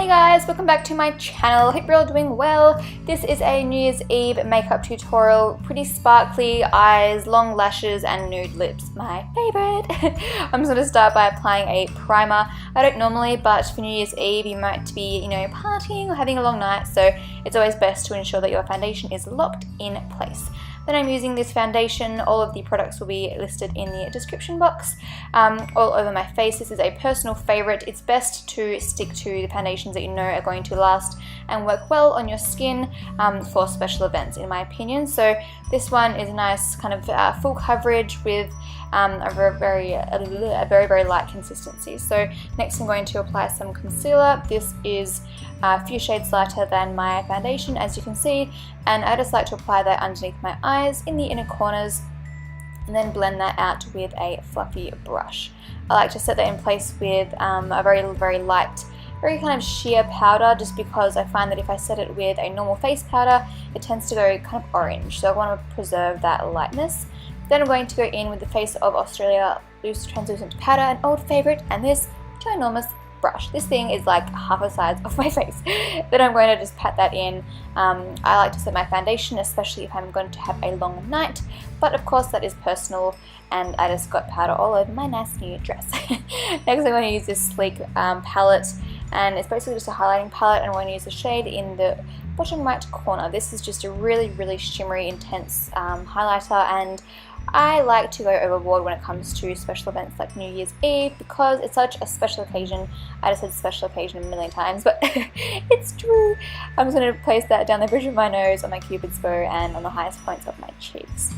Hey guys, welcome back to my channel. Hope you're all doing well. This is a New Year's Eve makeup tutorial. Pretty sparkly eyes, long lashes and nude lips. My favorite. I'm just going to start by applying a primer. I don't normally, but for New Year's Eve you might be, partying or having a long night, so it's always best to ensure that your foundation is locked in place. Then I'm using this foundation. All of the products will be listed in the description box. All over my face. This is a personal favorite. It's best to stick to the foundations that you know are going to last and work well on your skin for special events, in my opinion. So this one is a nice kind of full coverage with a very light consistency. So next I'm going to apply some concealer. This is a few shades lighter than my foundation, as you can see, and I just like to apply that underneath my eyes in the inner corners and then blend that out with a fluffy brush. I like to set that in place with a very light, very kind of sheer powder, just because I find that if I set it with a normal face powder it tends to go kind of orange, so I want to preserve that lightness. Then I'm going to go in with the Face of Australia Loose Translucent Powder, an old favourite, and this ginormous brush. This thing is like half the size of my face. Then I'm going to just pat that in. I like to set my foundation, especially if I'm going to have a long night, but of course that is personal, and I just got powder all over my nice new dress. Next I'm going to use this sleek palette, and it's basically just a highlighting palette, and I'm going to use the shade in the bottom right corner. This is just a really shimmery, intense highlighter, and I like to go overboard when it comes to special events like New Year's Eve because it's such a special occasion. I just said special occasion a million times, but it's true. I'm just going to place that down the bridge of my nose, on my cupid's bow, and on the highest points of my cheeks.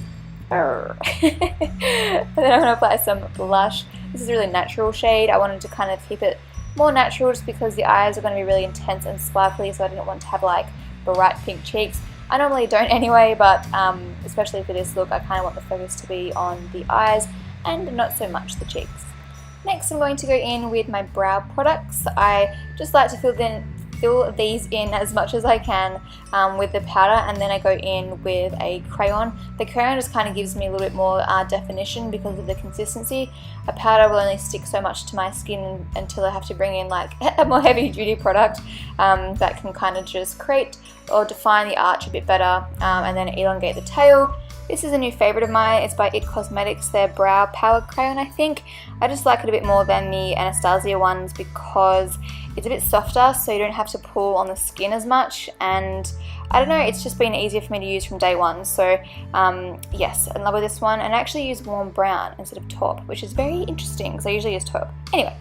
And then I'm going to apply some blush. This is a really natural shade. I wanted to kind of keep it more natural just because the eyes are going to be really intense and sparkly, so I didn't want to have like bright pink cheeks. I normally don't anyway, but especially for this look I kind of want the focus to be on the eyes and not so much the cheeks. Next I'm going to go in with my brow products. I just like to fill these in as much as I can with the powder, and then I go in with a crayon. The crayon just kind of gives me a little bit more definition because of the consistency. A powder will only stick so much to my skin until I have to bring in like a more heavy duty product that can kind of just create or define the arch a bit better and then elongate the tail. This is a new favourite of mine. It's by IT Cosmetics, their Brow Power Crayon, I think. I just like it a bit more than the Anastasia ones because it's a bit softer, so you don't have to pull on the skin as much, and I don't know, it's just been easier for me to use from day one. So yes, I'm in love with this one, and I actually use warm brown instead of taupe, which is very interesting because I usually use taupe. Anyway,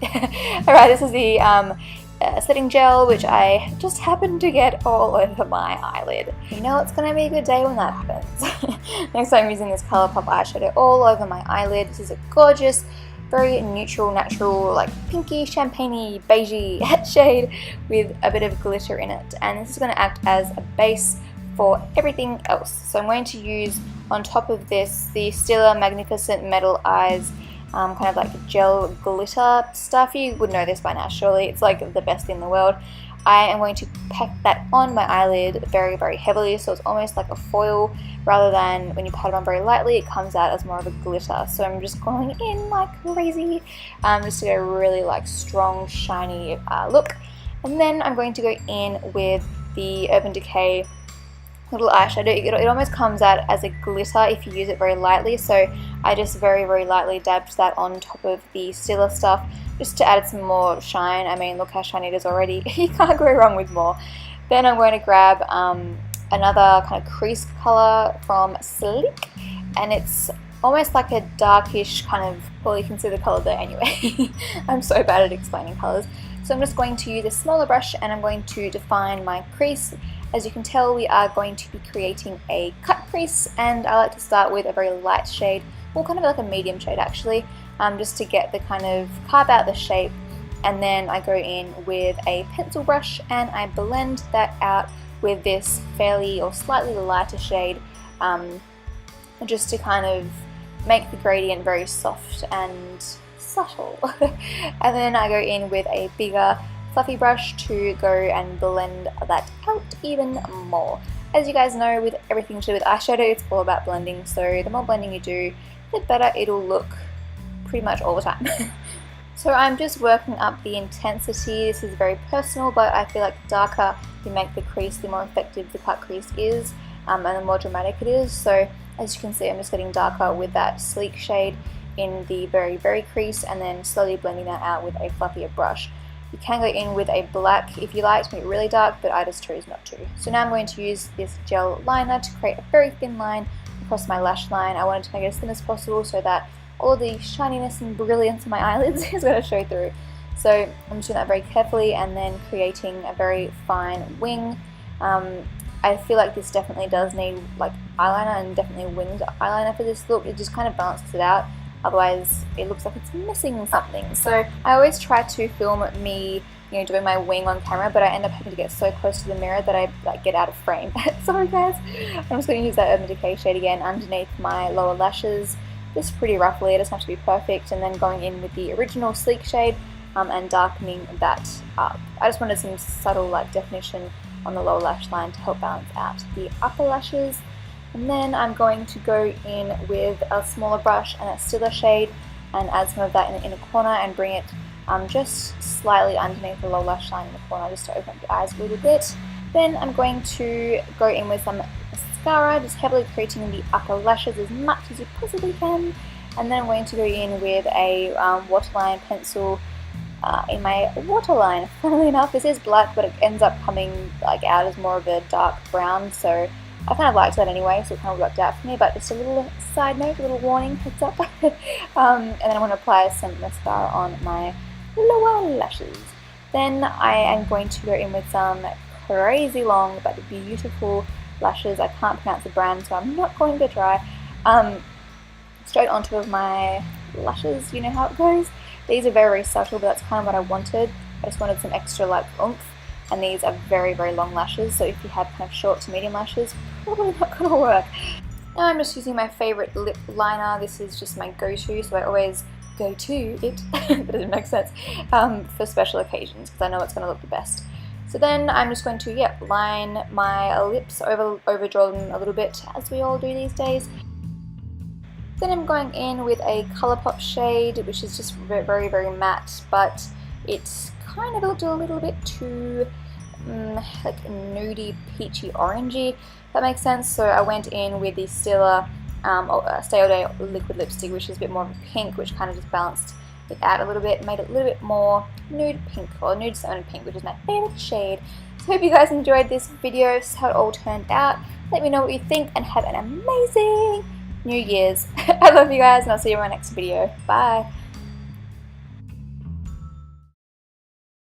alright, this is the setting gel, which I just happened to get all over my eyelid. You know it's going to be a good day when that happens. Next I'm using this Colourpop eyeshadow all over my eyelid. This is a gorgeous, very neutral, natural, like pinky, champagne-y, beigey shade with a bit of glitter in it, and this is going to act as a base for everything else. So I'm going to use on top of this the Stila Magnificent Metal Eyes kind of like gel glitter stuff. You would know this by now surely, it's like the best in the world. I am going to pack that on my eyelid very heavily, so it's almost like a foil rather than when you pat it on very lightly it comes out as more of a glitter. So I'm just going in like crazy just to get a really like strong shiny look. And then I'm going to go in with the Urban Decay little eyeshadow. It almost comes out as a glitter if you use it very lightly, so I just very lightly dabbed that on top of the Stila stuff just to add some more shine. I mean, look how shiny it is already. You can't go wrong with more. Then I'm going to grab another kind of crease color from Sleek, and it's almost like a darkish kind of, well, you can see the color there anyway. I'm so bad at explaining colors. So I'm just going to use a smaller brush and I'm going to define my crease. As you can tell, we are going to be creating a cut crease, and I like to start with a very light shade, well, kind of like a medium shade actually, just to get the kind of carve out the shape. And then I go in with a pencil brush and I blend that out with this fairly or slightly lighter shade, just to kind of make the gradient very soft and subtle. And then I go in with a bigger fluffy brush to go and blend that out even more. As you guys know, with everything to do with eyeshadow, it's all about blending, so the more blending you do, the better it'll look pretty much all the time. So I'm just working up the intensity. This is very personal, but I feel like the darker you make the crease, the more effective the cut crease is, and the more dramatic it is. So as you can see, I'm just getting darker with that sleek shade in the very crease, and then slowly blending that out with a fluffier brush. You can go in with a black if you like to make it really dark, but I just chose not to. So now I'm going to use this gel liner to create a very thin line across my lash line. I wanted to make it as thin as possible so that all the shininess and brilliance of my eyelids is going to show through. So I'm just doing that very carefully and then creating a very fine wing. I feel like this definitely does need like eyeliner and definitely winged eyeliner for this look. It just kind of balances it out. Otherwise, it looks like it's missing something. So I always try to film me, doing my wing on camera, but I end up having to get so close to the mirror that I get out of frame. Sorry guys. I'm just going to use that Urban Decay shade again underneath my lower lashes, just pretty roughly. It doesn't have to be perfect. And then going in with the original sleek shade and darkening that up. I just wanted some subtle definition on the lower lash line to help balance out the upper lashes. And then I'm going to go in with a smaller brush and a stiller shade and add some of that in the inner corner and bring it just slightly underneath the lower lash line in the corner, just to open up the eyes a little bit. Then I'm going to go in with some mascara, just heavily creating the upper lashes as much as you possibly can. And then I'm going to go in with a waterline pencil in my waterline. Funnily enough, this is black, but it ends up coming out as more of a dark brown, so I kind of liked that anyway, so it kind of worked out for me. But just a little side note, a little warning, heads up. And then I'm going to apply some mascara on my lower lashes. Then I am going to go in with some crazy long but beautiful lashes. I can't pronounce the brand, so I'm not going to try. Straight onto my lashes, you know how it goes. These are very subtle, but that's kind of what I wanted. I just wanted some extra oomph. And these are very long lashes, so if you have kind of short to medium lashes, probably not going to work. Now I'm just using my favorite lip liner. This is just my go-to, so I always go to it, that doesn't make sense, for special occasions, because I know it's going to look the best. So then I'm just going to, line my lips, overdraw them a little bit, as we all do these days. Then I'm going in with a ColourPop shade, which is just very matte, but it's kind of looked a little bit too nudie, peachy, orangey, if that makes sense. So I went in with the Stila Stay All Day liquid lipstick, which is a bit more of a pink, which kind of just balanced it out a little bit, made it a little bit more nude pink, or nude salmon pink, which is my favorite shade. So I hope you guys enjoyed this video, see how it all turned out. Let me know what you think and have an amazing New Year's. I love you guys, and I'll see you in my next video. Bye.